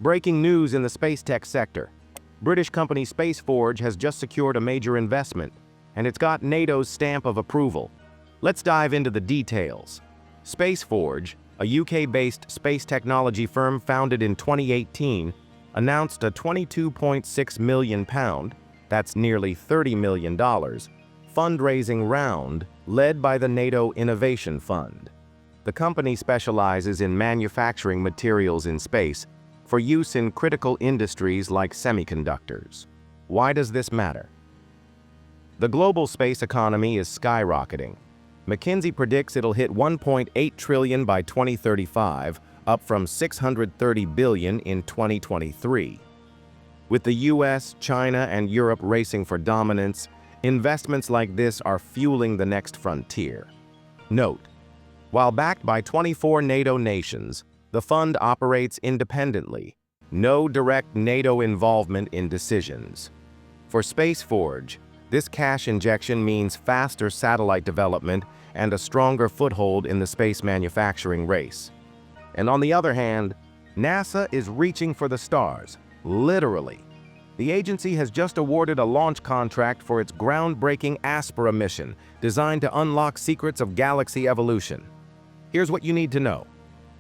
Breaking news in the space tech sector. British company SpaceForge has just secured a major investment, and it's got NATO's stamp of approval. Let's dive into the details. SpaceForge, a UK-based space technology firm founded in 2018, announced a £22.6 million, that's nearly $30 million, fundraising round led by the NATO Innovation Fund. The company specializes in manufacturing materials in space for use in critical industries like semiconductors. Why does this matter? The global space economy is skyrocketing. McKinsey predicts it'll hit $1.8 trillion by 2035, up from $630 billion in 2023. With the US, China, and Europe racing for dominance, investments like this are fueling the next frontier. Note, while backed by 24 NATO nations, the fund operates independently. No direct NATO involvement in decisions. For SpaceForge, this cash injection means faster satellite development and a stronger foothold in the space manufacturing race. And on the other hand, NASA is reaching for the stars, literally. The agency has just awarded a launch contract for its groundbreaking Aspera mission, designed to unlock secrets of galaxy evolution. Here's what you need to know.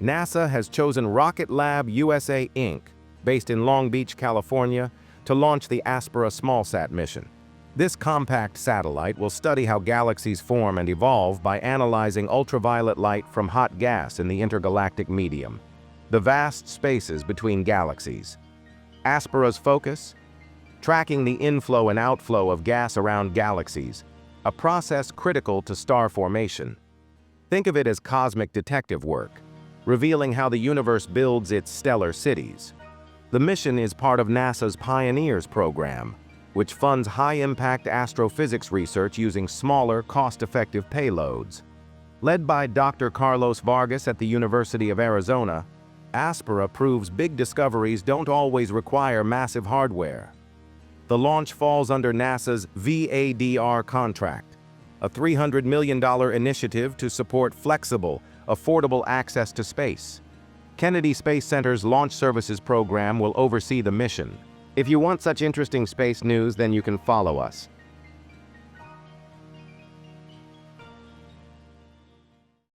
NASA has chosen Rocket Lab USA Inc., based in Long Beach, California, to launch the Aspera SmallSat mission. This compact satellite will study how galaxies form and evolve by analyzing ultraviolet light from hot gas in the intergalactic medium, the vast spaces between galaxies. Aspera's focus? Tracking the inflow and outflow of gas around galaxies, a process critical to star formation. Think of it as cosmic detective work, revealing how the universe builds its stellar cities. The mission is part of NASA's Pioneers program, which funds high-impact astrophysics research using smaller, cost-effective payloads. Led by Dr. Carlos Vargas at the University of Arizona, Aspera proves big discoveries don't always require massive hardware. The launch falls under NASA's VADR contract, a $300 million initiative to support flexible, affordable access to space. Kennedy Space Center's Launch Services program will oversee the mission. If you want such interesting space news, then you can follow us.